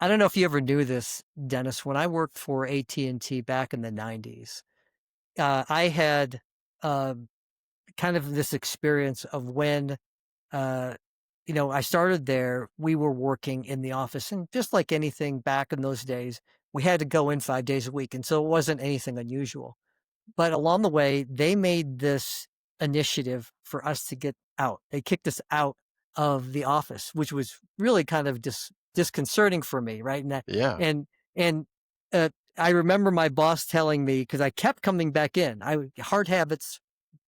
I don't know if you ever knew this, Dennis. When I worked for AT&T back in the 90s, I had uh, kind of this experience of when, uh, I started there, we were working in the office. And just like anything back in those days, we had to go in 5 days a week. And so it wasn't anything unusual. But along the way, they made this initiative for us to get out. They kicked us out of the office, which was really kind of disconcerting for me, right? Yeah. And and I remember my boss telling me because I kept coming back in. Hard habits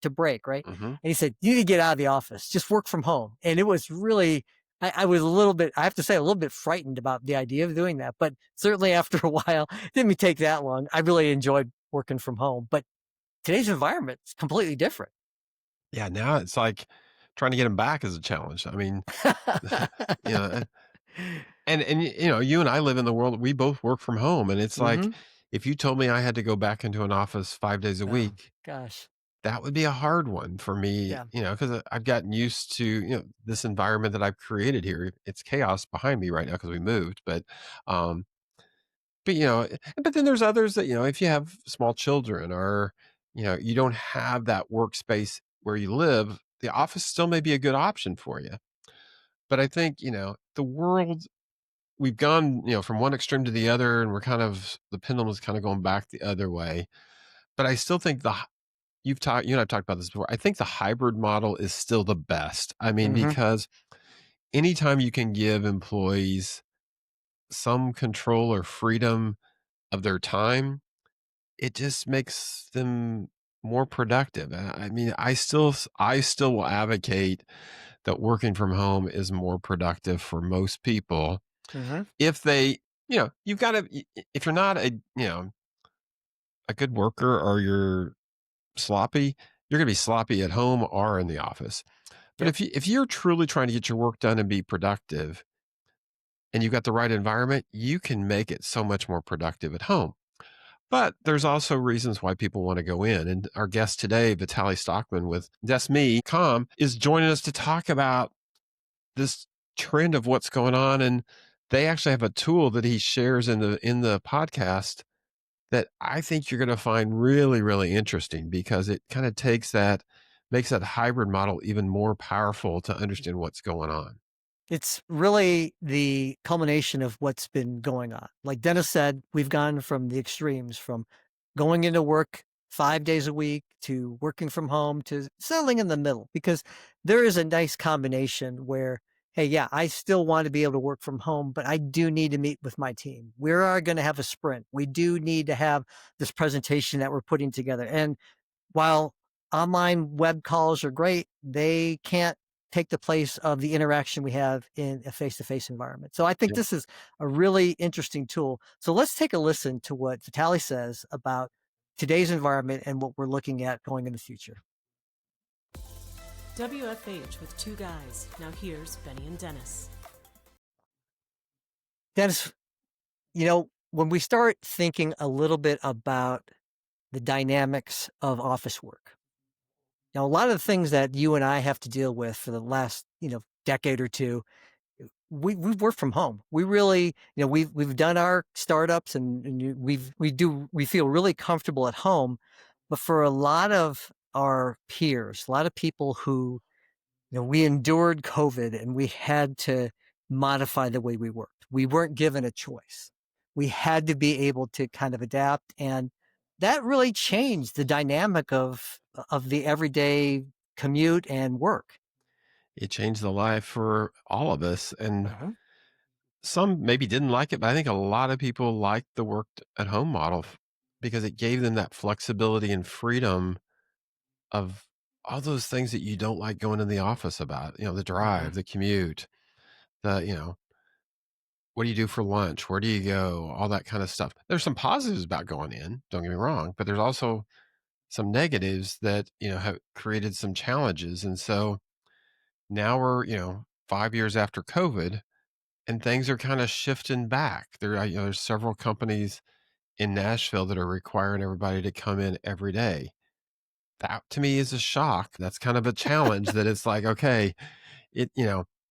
to break, right? Hmm. And he said, "You need to get out of the office. Just work from home." And it was really. I was a little bit, I have to say, a little bit frightened about the idea of doing that. But certainly after a while, it didn't take that long. I really enjoyed working from home. But today's environment is completely different. Yeah. Now it's like trying to get them back is a challenge. I mean, you know, you and I live in the world. We both work from home, and it's like Hmm. if you told me I had to go back into an office 5 days a Oh week, gosh. that would be a hard one for me. Yeah. Because I've gotten used to this environment that I've created here. It's chaos behind me right now because we moved, um, but then there's others that if you have small children or you don't have that workspace where you live, the office still may be a good option for you. But I think the world we've gone, from one extreme to the other, and the pendulum is kind of going back the other way. But I still think you and I've talked about this before. I think the hybrid model is still the best. I mean, Hmm. because anytime you can give employees some control or freedom of their time, it just makes them more productive. I mean, I still will advocate that working from home is more productive for most people Hmm. if they, you've got to, if you're not a good worker or you're sloppy, you're going to be sloppy at home or in the office. But Yep. if you're truly trying to get your work done and be productive and you've got the right environment, you can make it so much more productive at home. But there's also reasons why people want to go in. And our guest today, Vitaly Stockman with DeskMe.com, is joining us to talk about this trend of what's going on. And they actually have a tool that he shares in the podcast that I think you're going to find really, really interesting because it kind of makes that hybrid model even more powerful to understand what's going on. It's really the culmination of what's been going on. Like Dennis said, we've gone from the extremes from going into work 5 days a week to working from home to settling in the middle because there is a nice combination where, hey, yeah, I still want to be able to work from home, but I do need to meet with my team. We are going to have a sprint. We do need to have this presentation that we're putting together. And while online web calls are great, they can't take the place of the interaction we have in a face-to-face environment. So I think Yeah. this is a really interesting tool. So let's take a listen to what Vitaly says about today's environment and what we're looking at going in the future. WFH with two guys. Now here's Benny and Dennis. Dennis, when we start thinking a little bit about the dynamics of office work, now a lot of the things that you and I have to deal with for the last, decade or two, we've worked from home. We really, we've done our startups and we feel really comfortable at home. But for a lot of our peers, a lot of people who, we endured COVID and we had to modify the way we worked. We weren't given a choice. We had to be able to kind of adapt, and that really changed the dynamic of the everyday commute and work. It changed the life for all of us. And Uh-huh. some maybe didn't like it, but I think a lot of people liked the work at home model because it gave them that flexibility and freedom of all those things that you don't like going in the office about, the Uh-huh. drive, the commute, the what do you do for lunch? Where do you go? All that kind of stuff. There's some positives about going in, don't get me wrong, but there's also some negatives that, have created some challenges. And so now we're, 5 years after COVID and things are kind of shifting back. There's several companies in Nashville that are requiring everybody to come in every day. That to me is a shock. That's kind of a challenge that it's like, okay, it,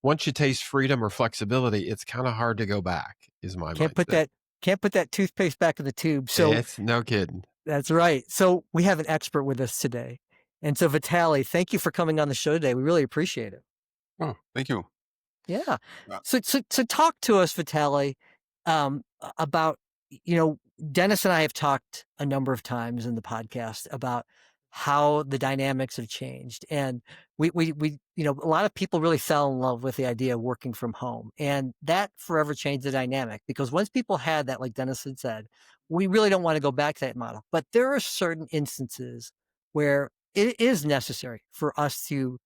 once you taste freedom or flexibility, it's kind of hard to go back, is my Can't put mindset. that can't put that toothpaste back in the tube. So It's no kidding. that's right. So we have an expert with us today. And so Vitaly, thank you for coming on the show today. We really appreciate it. Oh, thank you. Yeah. Uh, So talk to us, Vitaly, about Dennis and I have talked a number of times in the podcast about how the dynamics have changed, and we a lot of people really fell in love with the idea of working from home, and that forever changed the dynamic because once people had that, like Dennis had said, we really don't want to go back to that model. But there are certain instances where it is necessary for us to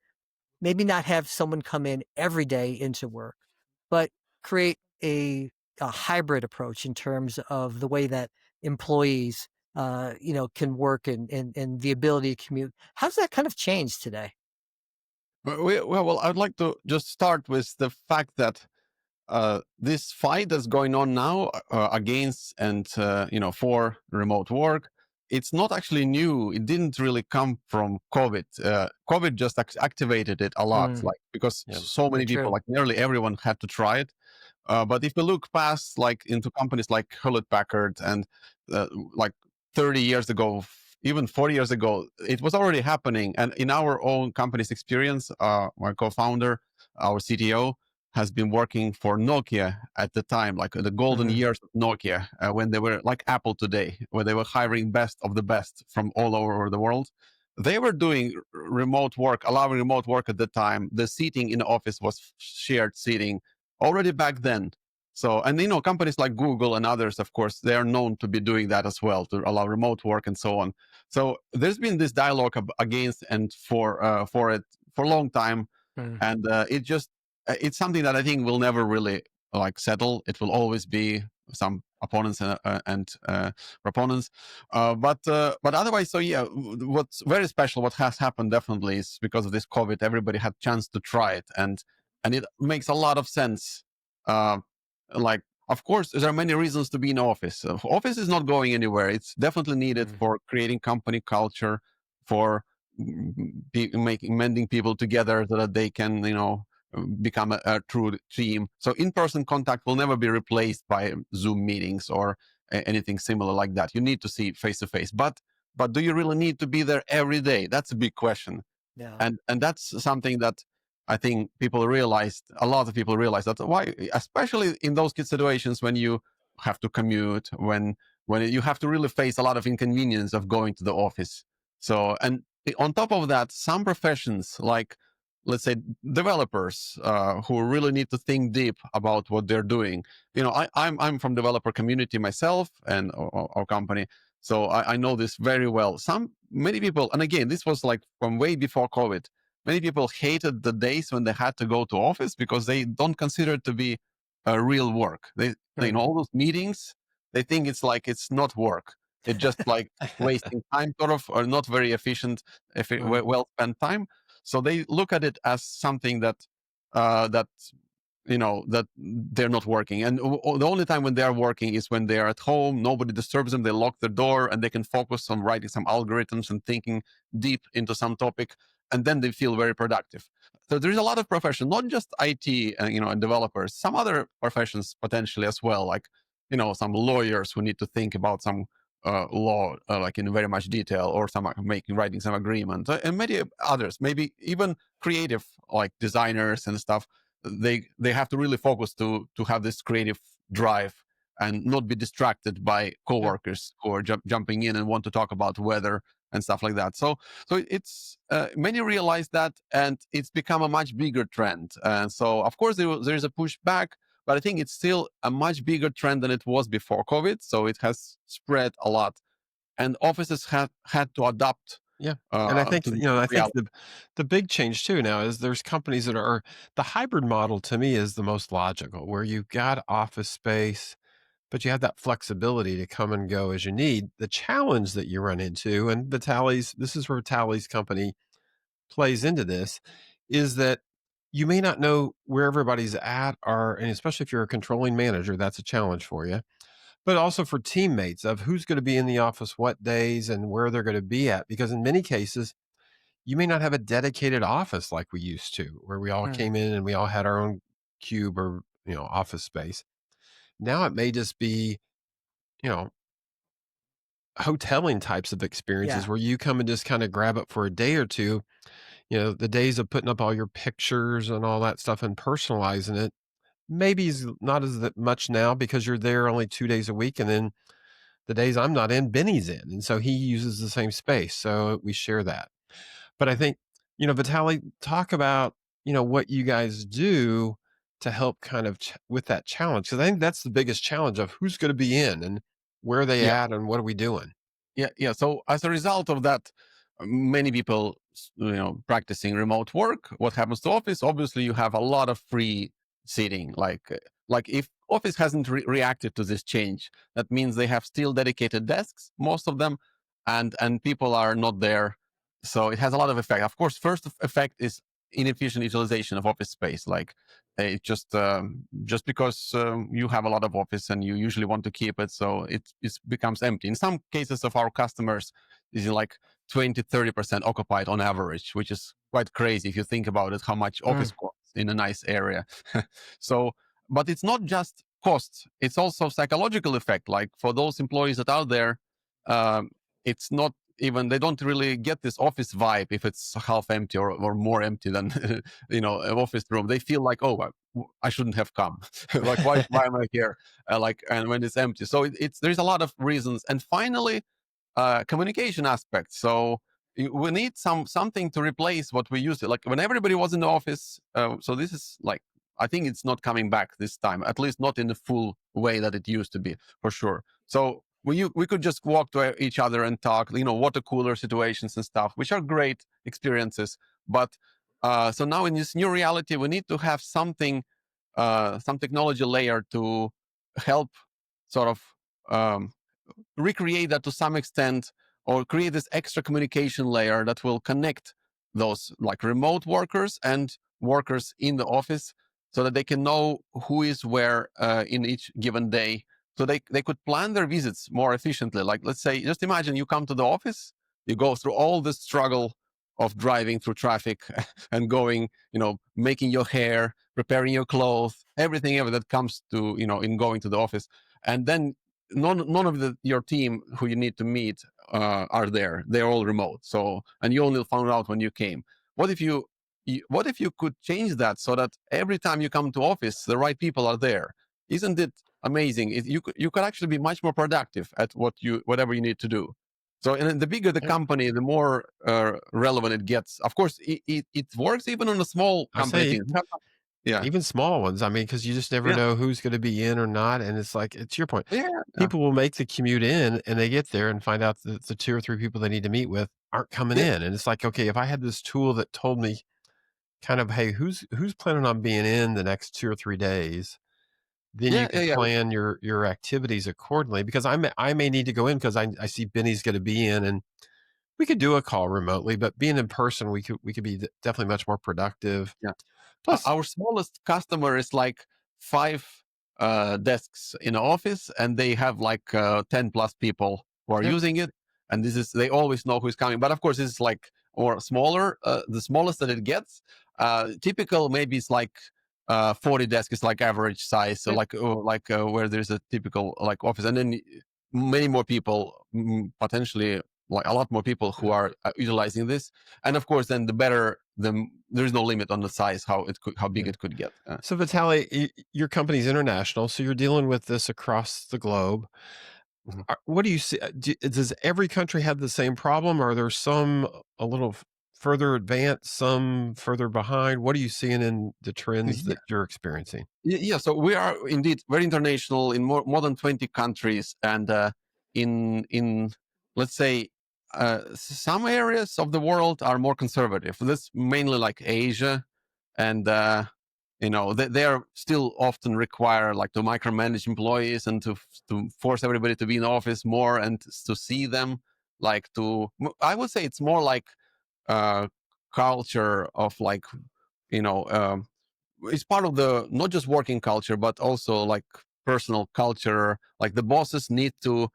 maybe not have someone come in every day into work, but create a hybrid approach in terms of the way that employees, can work and the ability to commute. How's that kind of changed today? well, I'd like to just start with the fact that this fight that's going on now against and for remote work, it's not actually new. It didn't really come from COVID. COVID just activated it a lot, Mm, like because Yeah. so very many people, true. like nearly everyone, had to try it. But if we look past, like into companies like Hewlett Packard and like 30 years ago, even 40 years ago, it was already happening. And in our own company's experience, my co-founder, our CTO, has been working for Nokia at the time, like the golden Mm, years of Nokia, when they were like Apple today, where they were hiring best of the best from all over the world. They were doing remote work, allowing remote work at the time. The seating in the office was shared seating already back then. So, and companies like Google and others, of course, they are known to be doing that as well, to allow remote work and so on. So there's been this dialogue against and for it for a long time, mm, and it's something that I think will never really like settle. It will always be some opponents and proponents, but otherwise, so yeah, what's very special, what has happened definitely is because of this COVID, everybody had chance to try it, and it makes a lot of sense. Uh, like, of course, there are many reasons to be in office. Office is not going anywhere. It's definitely needed mm. for creating company culture, for making mending people together so that they can become a true team. So in-person contact will never be replaced by Zoom meetings or anything similar like that. You need to see face to face, but do you really need to be there every day? That's a big question. Yeah. And that's something that I think people realized. A lot of people realize that why, especially in those situations when you have to commute, when you have to really face a lot of inconvenience of going to the office. So, and on top of that, some professions like, let's say, developers who really need to think deep about what they're doing. I'm from developer community myself and our company, so I know this very well. Many people, and again, this was like from way before COVID. Many people hated the days when they had to go to office because they don't consider it to be real work. Mm, All those meetings, they think it's like it's not work. It's just like wasting time, sort of, or not very efficient, if it, mm, well spent time. So they look at it as something that that they're not working, and the only time when they are working is when they are at home, nobody disturbs them, they lock their door, and they can focus on writing some algorithms and thinking deep into some topic, and then they feel very productive. So there's a lot of professions, not just IT and developers, some other professions potentially as well, like some lawyers who need to think about some law, like in very much detail, or some writing some agreement, and many others, maybe even creative, like designers and stuff. They have to really focus to have this creative drive and not be distracted by Yeah. coworkers who are jumping in and want to talk about weather and stuff like that. So it's many realize that, and it's become a much bigger trend. And so of course there is a pushback, but I think it's still a much bigger trend than it was before COVID. So it has spread a lot, and offices have had to adapt Yeah. And I think, to this I think reality. the big change too now is there's companies that are the hybrid model to me is the most logical, where you've got office space, but you have that flexibility to come and go as you need. The challenge that you run into, and this is where Vitaly's company plays into this, is that you may not know where everybody's at, or, and especially if you're a controlling manager, that's a challenge for you. But also for teammates of who's going to be in the office what days and where they're going to be at. Because in many cases, you may not have a dedicated office like we used to, where we all Mm. came in and we all had our own cube or, office space. Now it may just be, you know, hoteling types of experiences Yeah. where you come and just kind of grab it for a day or two. The days of putting up all your pictures and all that stuff and personalizing it maybe is not as much now because you're there only 2 days a week. And then the days I'm not in, Benny's in. And so he uses the same space. So we share that. But I think, Vitali, talk about, what you guys do to help kind of with that challenge. Cause I think that's the biggest challenge of who's going to be in and where are they Yeah. at and what are we doing? Yeah. So as a result of that, many people, practicing remote work. What happens to Office? Obviously, you have a lot of free seating. Like if Office hasn't reacted to this change, that means they have still dedicated desks, most of them, and people are not there. So it has a lot of effect. Of course, first effect is inefficient utilization of office space. Like it just because you have a lot of office and you usually want to keep it, so it becomes empty. In some cases of our customers, is like 20-30% occupied on average, which is quite crazy if you think about it, how much office Mm. costs in a nice area. So, but it's not just costs, it's also psychological effect. Like for those employees that are there, um, it's not even, they don't really get this office vibe if it's half empty or more empty than an office room. They feel like, oh, I shouldn't have come. Like why am I here? And when it's empty, so it's there's a lot of reasons. And finally, communication aspect. So we need something to replace what we used to. Like when everybody was in the office. So this is like, I think it's not coming back this time, at least not in the full way that it used to be, for sure. So we could just walk to each other and talk, water cooler situations and stuff, which are great experiences. But so now in this new reality, we need to have something, some technology layer to help sort of um, recreate that to some extent, or create this extra communication layer that will connect those like remote workers and workers in the office, so that they can know who is where in each given day, so they could plan their visits more efficiently. Like, let's say, just imagine you come to the office, you go through all the struggle of driving through traffic and going, making your hair, preparing your clothes, everything ever that comes to, in going to the office. And then none of your team who you need to meet are there. They're all remote. So, and you only found out when you came. What if what if you could change that so that every time you come to office, the right people are there? Isn't it amazing? You could actually be much more productive at whatever you need to do. So, and the bigger the Yeah. company, the more relevant it gets. Of course, it works even on a small I company say thing. Yeah, even small ones. I mean, because you just never yeah, know who's going to be in or not. And it's like, it's your point. yeah, yeah, People will make the commute in and they get there and find out that the two or three people they need to meet with aren't coming yeah, in. And it's like, okay, if I had this tool that told me kind of, hey, who's planning on being in the next 2 or 3 days, then you yeah, yeah, could yeah. plan your activities accordingly. Because I may need to go in because I see Benny's going to be in, and we could do a call remotely, but being in person, we could be definitely much more productive. Yeah. Plus, Our smallest customer is like five desks in an office, and they have like 10 plus people who are yep, using it. And this is, they always know who's coming. But of course, this is like, or smaller, the smallest that it gets. Typical, maybe it's like 40 desks is like average size. So yep, like where there's a typical like office. And then many more people, potentially like a lot more people who yeah, are utilizing this. And of course, then the better, there's no limit on the size, how big yeah. it could get. So Vitaly, your company's international, so you're dealing with this across the globe. Mhm. What do you see? Does every country have the same problem? Or are there some a little further advanced, some further behind? What are you seeing in the trends Yeah, that you're experiencing? yeah. So we are indeed very international in more than 20 countries, and in let's say some areas of the world are more conservative. This mainly like Asia, and they are still often require like to micromanage employees and to force everybody to be in the office more and to see them, like I would say it's more like uh culture of like, you know um, it's part of the not just working culture but also like personal culture. Like the bosses need to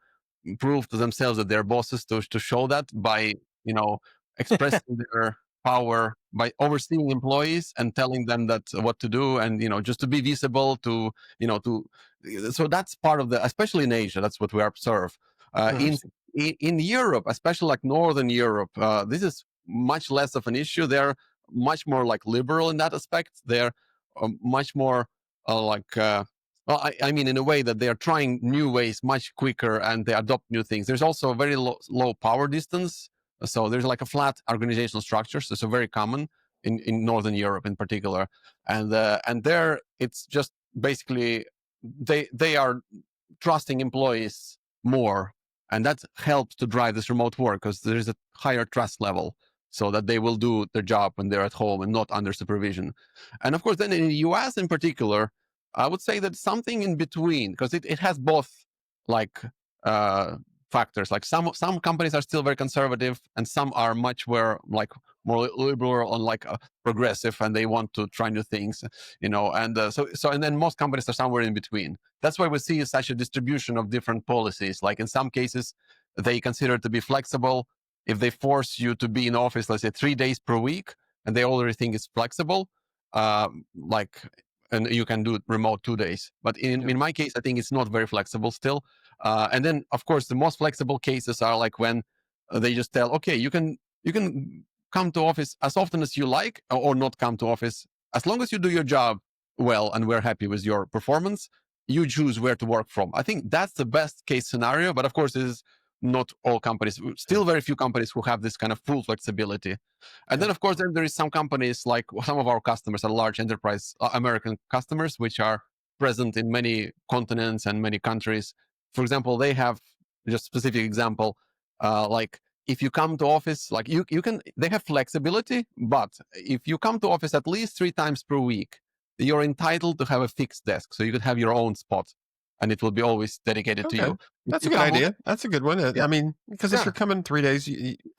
prove to themselves that they're bosses, to show that by, you know expressing their power by overseeing employees and telling them that what to do, and just to be visible, to to so that's part of the, especially in Asia, that's what we observe. In Interesting. in Europe, especially like Northern Europe, this is much less of an issue. They're much more like liberal in that aspect. They're much more like well, I mean, in a way that they are trying new ways much quicker, and they adopt new things. There's also a very low power distance, so there's like a flat organizational structure. So it's very common in Northern Europe in particular, and there it's just basically they are trusting employees more, and that helps to drive this remote work because there is a higher trust level, so that they will do their job when they're at home and not under supervision. And of course, then in the US in particular, I would say that something in between, because it has both like uh, factors. Like some companies are still very conservative, and some are much more liberal and like progressive, and they want to try new things, And and then most companies are somewhere in between. That's why we see such a distribution of different policies. Like in some cases, they consider it to be flexible. If they force you to be in office, let's say 3 days per week, and they already think it's flexible, like, and you can do it remote 2 days. But Yep. in my case, I think it's not very flexible still. And then, of course, the most flexible cases are like when they just tell, okay, you can come to office as often as you like, or not come to office, as long as you do your job well and we're happy with your performance. You choose where to work from. I think that's the best case scenario. But of course, it is not all companies. Yeah. Still, very few companies who have this kind of full flexibility. And Yeah. then, of course, there is some companies, like some of our customers are large enterprise American customers, which are present in many continents and many countries. For example, they have, just specific example, like if you come to office, like you can, they have flexibility, but if you come to office at least 3 times per week, you're entitled to have a fixed desk. So you could have your own spot, and it will be always dedicated to Okay. you. If That's a you good come late, idea. That's a good one. yeah, I mean, because if yeah, you're coming 3 days,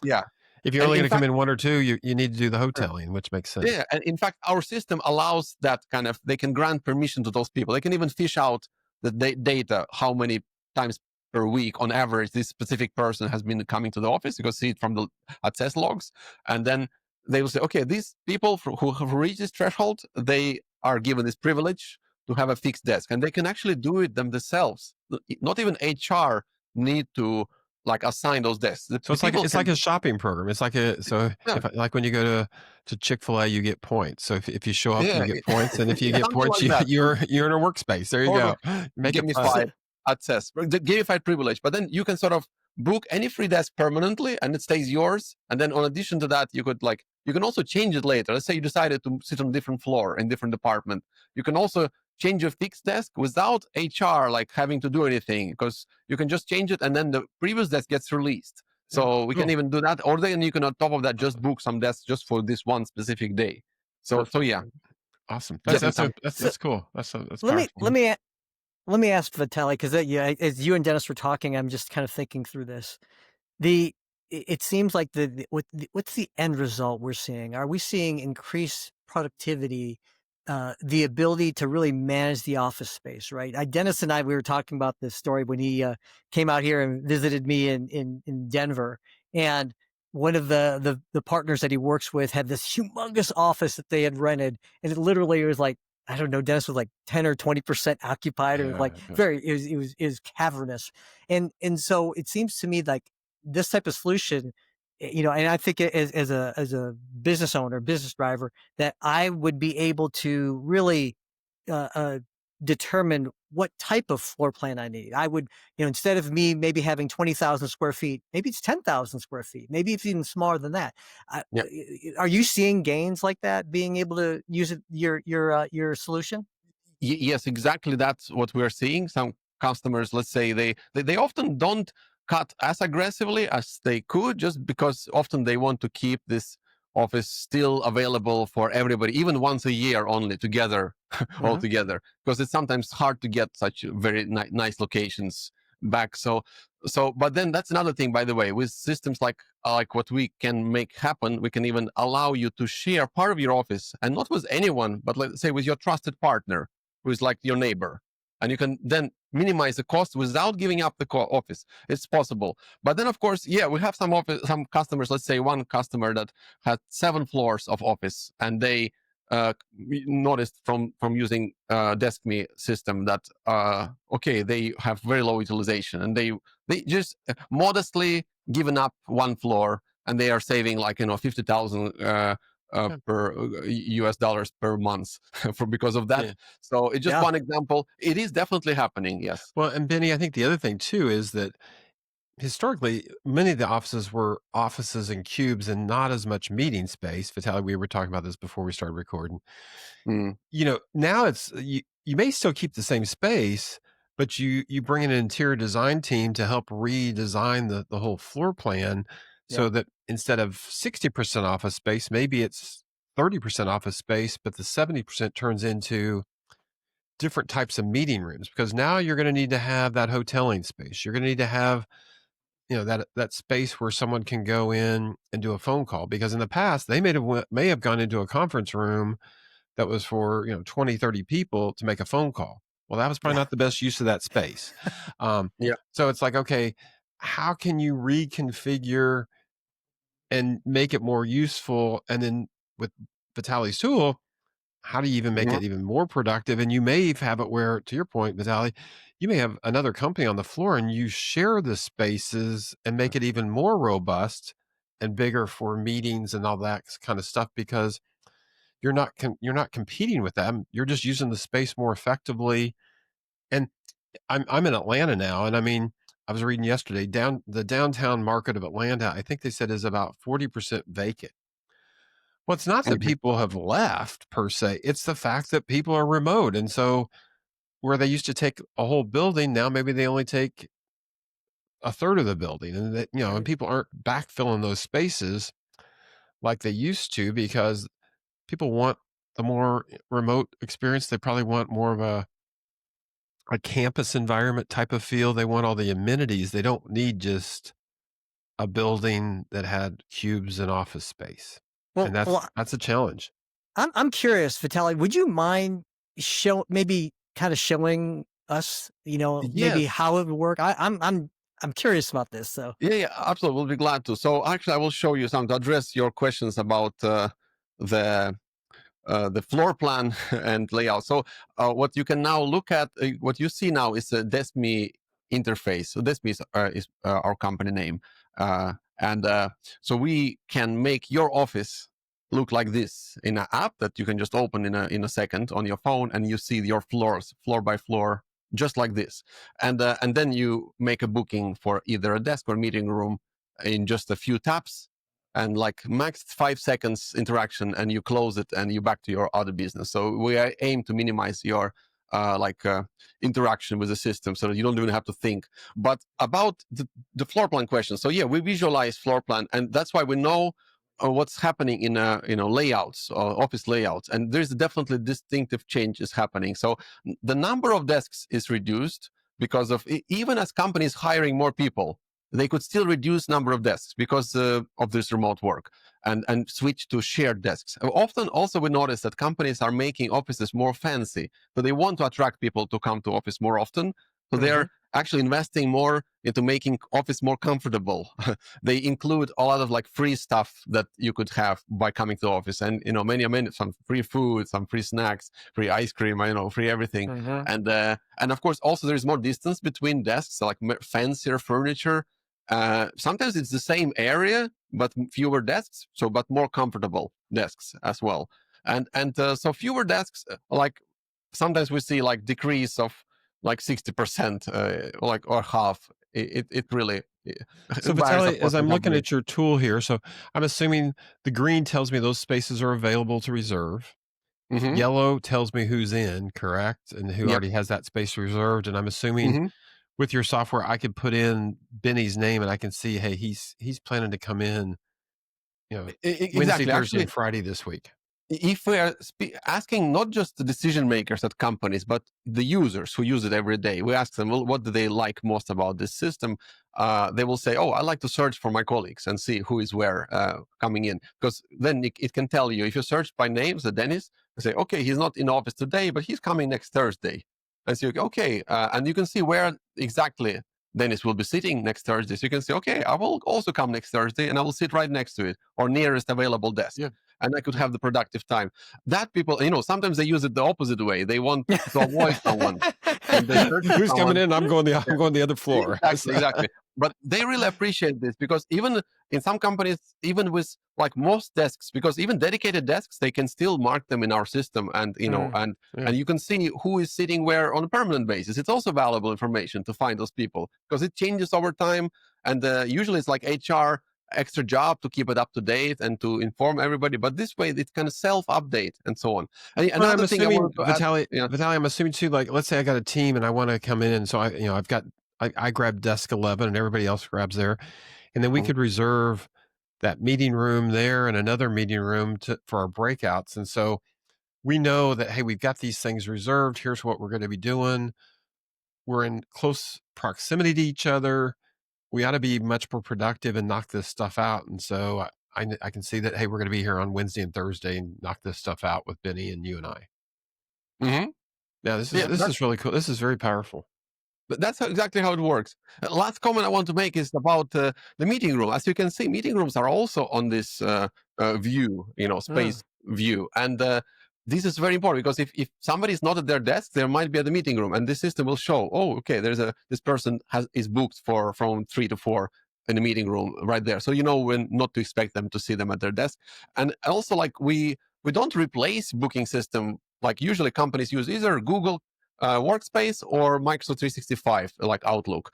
yeah. if you're And only in going to come fact, in one or two, you need to do the hoteling, which makes sense. yeah, and in fact, our system allows that kind of, they can grant permission to those people. They can even fish out the data, how many times per week on average this specific person has been coming to the office. You can see it from the access logs. And then they will say, okay, these people who have reached this threshold, they are given this privilege to have a fixed desk. And they can actually do it themselves. Not even HR need to like assign those desks. So The people it's like can, a shopping program. It's like yeah, if like when you go to Chick-fil-A, you get points. So if you show up, you yeah, get points, and if you get something points, like that. you're in a workspace. There you Sort of go. Make it fun. gamified access, the gamified privilege. But then you can sort of book any free desk permanently, and it stays yours. And then, on addition to that, you can also change it later. Let's say you decided to sit on a different floor in different department. You can also change your fixed desk without HR like having to do anything, because you can just change it, and then the previous desk gets released. Yeah. So we can Cool. even do that, or then you can, on top of that, just book some desks just for this one specific day. So Perfect. yeah, Awesome. So, so That's cool. That's let me powerful. let me let me ask Vitaly, because yeah, as you and Dennis were talking, I'm just kind of thinking through this. It seems like what's the end result we're seeing? Are we seeing increased productivity, the ability to really manage the office space, right? Dennis and I, we were talking about this story when he came out here and visited me in Denver, and one of the partners that he works with had this humongous office that they had rented, and it literally was like, I don't know, Dennis was like 10 or 20% occupied, or like Yeah. very, it was cavernous. And so it seems to me like this type of solution, and I think as a business owner, business driver, that I would be able to really uh, uh, determine what type of floor plan I need. I would, instead of me maybe having 20,000 square feet, maybe it's 10,000 square feet, maybe it's even smaller than that. yeah. Are you seeing gains like that, being able to use your solution? Yes, exactly. That's what we're seeing. Some customers, let's say, they often don't cut as aggressively as they could, just because often they want to keep this office still available for everybody, even once a year only together, all Uh-huh. together, because it's sometimes hard to get such very nice locations back. But then that's another thing, by the way, with systems like what we can make happen, we can even allow you to share part of your office, and not with anyone, but let's say with your trusted partner, who is like your neighbor. and you can then minimize the cost without giving up the office. It's possible. But then, of course, yeah, we have some customers. Let's say one customer that had 7 floors of office, and they noticed from using DeskMe system that okay, they have very low utilization, and they just modestly given up 1 floor, and they are saving like 50,000 Yeah. per US dollars per month for because of that. Yeah. So it's just Yeah. one example. It is definitely happening. Yes. Well, and Benny, I think the other thing too is that historically, many of the offices were offices and cubes and not as much meeting space. Vitaly, we were talking about this before we started recording. Mm, Now it's you may still keep the same space, but you bring in an interior design team to help redesign the whole floor plan so Yep. that instead of 60% office space, maybe it's 30% office space, but the 70% turns into different types of meeting rooms because now you're going to need to have that hoteling space. You're going to need to have that space where someone can go in and do a phone call because in the past they may have gone into a conference room that was for 20, 30 people to make a phone call. Well, that was probably Yeah. not the best use of that space. um, yeah. so it's like, okay, how can you reconfigure and make it more useful, and then with Vitaly's tool, how do you even make Mhm. it even more productive? And you may have it where, to your point, Vitaly, you may have another company on the floor and you share the spaces and make it even more robust and bigger for meetings and all that kind of stuff because you're not competing with them. You're just using the space more effectively. And I'm in Atlanta now, and I mean, I was reading yesterday the downtown market of Atlanta. I think they said is about 40% vacant. Well, it's not that Mhm. people have left per se, it's the fact that people are remote, and so where they used to take a whole building, now maybe they only take a third of the building, and that and Right. people aren't backfilling those spaces like they used to because people want the more remote experience. They probably want more of a campus environment type of feel. They want all the amenities. They don't need just a building that had cubes and office space, and Well, that's a challenge. I'm curious, Vitaly, would you mind maybe kind of showing us, maybe Yes. how it would work? I'm curious about this. So Yeah, yeah, absolutely. We'll be glad to. So actually, I will show you some to address your questions about the the floor plan and layout. So what you can now look at, what you see now is a DeskMe interface. So DeskMe is our company name, and so we can make your office look like this in an app that you can just open in a second on your phone, and you see your floors floor by floor just like this, and then you make a booking for either a desk or meeting room in just a few taps, and like max 5 seconds interaction, and you close it and you back to your other business. So we aim to minimize your interaction with the system so that you don't even have to think. But about the floor plan question, so yeah, we visualize floor plan, and that's why we know what's happening in layouts, office layouts, and there's definitely distinctive changes happening. So the number of desks is reduced because of even as companies hiring more people, they could still reduce number of desks because of this remote work, and switch to shared desks. Often also we notice that companies are making offices more fancy, so they want to attract people to come to office more often, so hmm they're actually investing more into making office more comfortable. They include a lot of like free stuff that you could have by coming to the office, and many some free food, some free snacks, free ice cream, free everything. hmm And of course also there's more distance between desks, so like fancier furniture. Sometimes it's the same area but fewer desks, so but more comfortable desks as well. And so fewer desks, like sometimes we see like decrease of like 60%, like or half. It really So varies, of Vitaly, course, as from I'm looking company. at your tool here, so I'm assuming the green tells me those spaces are available to reserve. Hmm. Yellow tells me who's in, correct? And who Yep. already has that space reserved. And I'm assuming Hmm. with your software, I could put in Benny's name and I can see, hey, he's planning to come in, Wednesday, Exactly. Thursday, and Actually, Friday this week. if we are asking not just the decision makers at companies, but the users who use it every day, we ask them, well, what do they like most about this system? They will say, oh, I like to search for my colleagues and see who is where coming in. Because then it can tell you, if you search by names, Dennis, you say, okay, he's not in office today, but he's coming next Thursday. and see, okay, and you can see where exactly Dennis will be sitting next Thursday. So you can say, okay, I will also come next Thursday and I will sit right next to it or nearest available desk. Yeah. And I could have the productive time. That people, sometimes they use it the opposite way. They want to avoid someone and they search for Who's coming someone. in? I'm going the other floor. Exactly, exactly. But they really appreciate this because even in some companies, even with like most desks, because even dedicated desks, they can still mark them in our system, and Mm, Yeah. and you can see who is sitting where on a permanent basis. It's also valuable information to find those people because it changes over time, and usually it's like HR extra job to keep it up to date and to inform everybody. But this way, it can self update and so on. And But I'm another thing I assuming, wanted to add, yeah. Vitaly, I'm assuming too, like, let's say I got a team and I want to come in. And so I grab desk 11 and everybody else grabs there. And then we Mhm. could reserve that meeting room there and another meeting room for our breakouts. And so we know that, hey, we've got these things reserved. Here's what we're going to be doing. We're in close proximity to each other. We ought to be much more productive and knock this stuff out. And so I can see that, hey, we're going to be here on Wednesday and Thursday and knock this stuff out with Benny and you and I. Mhm. Yeah, Yeah, this is really cool. This is very powerful. but that's exactly how it works. Last comment I want to make is about the meeting room. As you can see, meeting rooms are also on this view, mm, space view. And this is very important because if somebody is not at their desk, there might be at the meeting room, and this system will show, oh, okay, this person is booked for from 3 to 4 in the meeting room right there. So you know when not to expect them to see them at their desk. And also, like we don't replace booking system like usually companies use either Google Workspace or Microsoft 365, like Outlook.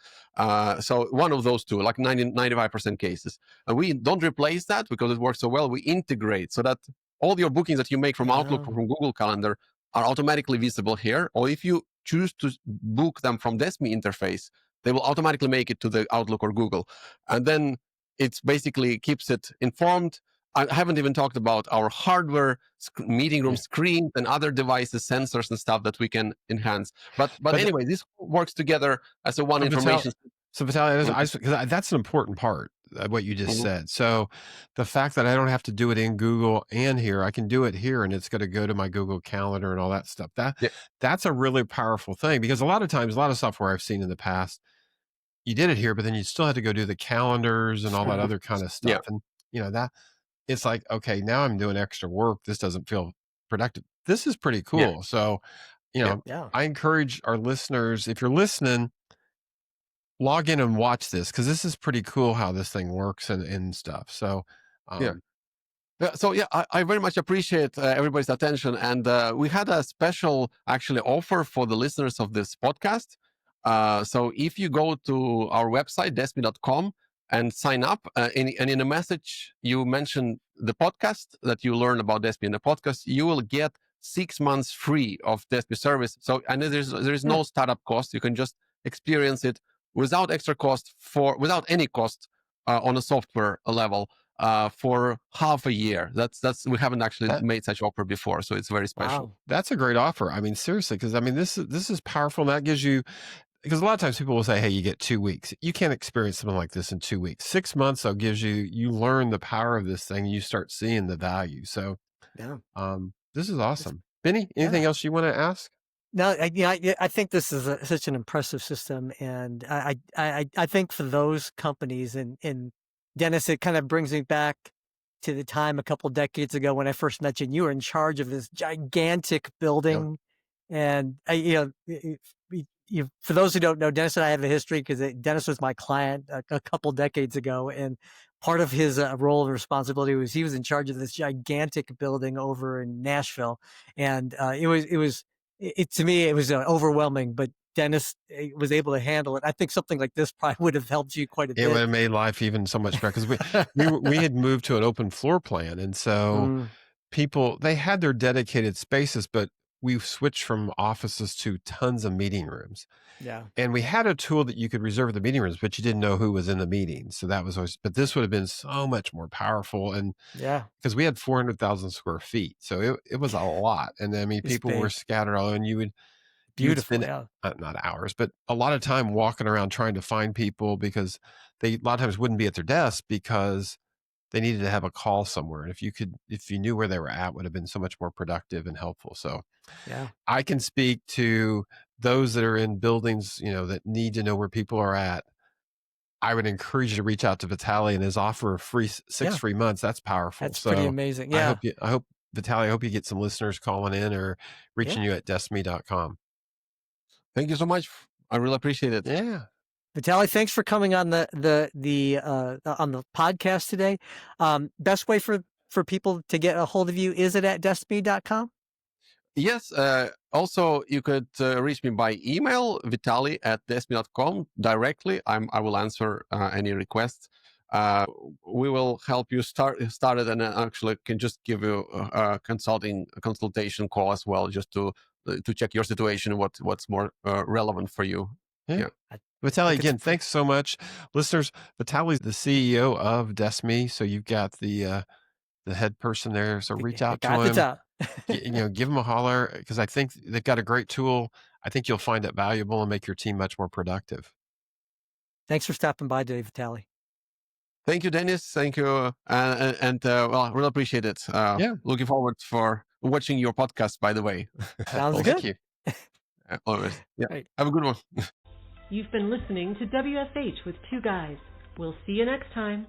So one of those two, like 95% cases. And we don't replace that because it works so well. We integrate so that all your bookings that you make from Outlook yeah, or from Google Calendar are automatically visible here. Or if you choose to book them from DeskMe interface, they will automatically make it to the Outlook or Google. And then it basically keeps it informed. I haven't even talked about our hardware, meeting room Yeah. screens, and other devices, sensors, and stuff that we can enhance. But But anyway, this works together as a one so Vital, information. so Vitaly, Mhm, that's an important part of what you just mhm. said. So the fact that I don't have to do it in Google and here, I can do it here, and it's going to go to my Google Calendar and all that stuff. Yeah, That's a really powerful thing because a lot of times, a lot of software I've seen in the past, you did it here, but then you still had to go do the calendars and all that other kind of yeah, stuff. And that it's like, okay, now I'm doing extra work. This doesn't feel productive. This is pretty yeah, cool. So, yeah. yeah. I encourage our listeners, if you're listening, log in and watch this because this is pretty cool how this thing works and stuff. So, Yeah. um, So yeah, I very much appreciate everybody's attention, and we had a special actually offer for the listeners of this podcast. So if you go to our website desme.com and sign up, and in a message you mention the podcast that you learn about Desme in the podcast, you will get 6 months free of Desme service. So and there is Hmm, no startup cost. You can just experience it without extra cost without any cost on a software level for half a year. That's we haven't actually that made such offer before, so it's very special. wow. that's a great offer. I mean, seriously, because I mean, this is powerful. And that gives you because a lot of times people will say, "Hey, you get 2 weeks. You can't experience something like this in 2 weeks. 6 months though gives you learn the power of this thing. You start seeing the value. So, Yeah, this is it's, awesome. Benny, anything yeah. else you want to ask? No, I think this is such an impressive system, and I think for those companies, and Dennis, it kind of brings me back to the time a couple decades ago when I first met you. And you were in charge of this gigantic Yep. building, and for those who don't know, Dennis and I have a history because Dennis was my client a couple decades ago, and part of his role and responsibility was he was in charge of this gigantic building over in Nashville, and to me, it was overwhelming, but Dennis was able to handle it. I think something like this probably would have helped you quite a It would bit. have made life even so much better because we had moved to an open floor plan, and so Mm, people they had their dedicated spaces, but we've switched from offices to tons of meeting rooms. yeah, And we had a tool that you could reserve the meeting rooms, but you didn't know who was in the meeting. So that was always, but this would have been so much more powerful. And yeah, because we had 400,000 square feet. So it was a lot. And I mean, it's people were big, scattered all, and you would beautiful, spend yeah, not hours, but a lot of time walking around trying to find people because they a lot of times wouldn't be at their desk because they needed to have a call somewhere. And if you knew where they were at, would have been so much more productive and helpful. So yeah, I can speak to those that are in buildings, that need to know where people are at, I would encourage you to reach out to Vitaly and his offer of free 6 Yeah, free months. That's powerful. that's pretty So amazing. I Yeah, hope Vitaly, I hope you get some listeners calling in or yeah. reaching you at deskme.com. Thank you so much. I really appreciate it. Yeah. Vitaly, thanks for coming on on the podcast today. Best way for people to get a hold of you, is it at deskme.com? Yes. Also, you could reach me by email, Vitaly@desme.com directly. I will answer any requests. Uh, we will help you start it, and actually can just give you a consultation call as well, just to check your situation and what's more relevant for you. Yeah. Yeah. I Vitaly, think it's again, thanks so much. Listeners, Vitaly's the CEO of DeskMe, so you've got the head person there. So reach I out to got the him, top. give him a holler because I think they've got a great tool. I think you'll find it valuable and make your team much more productive. Thanks for stopping by today, Vitaly. Thank you, Dennis. Thank you, well, I really appreciate it. Yeah. Looking forward for watching your podcast. By the way, Sounds Well, thank good. you. always. Yeah. Right. Have a good one. You've been listening to WFH with two guys. We'll see you next time.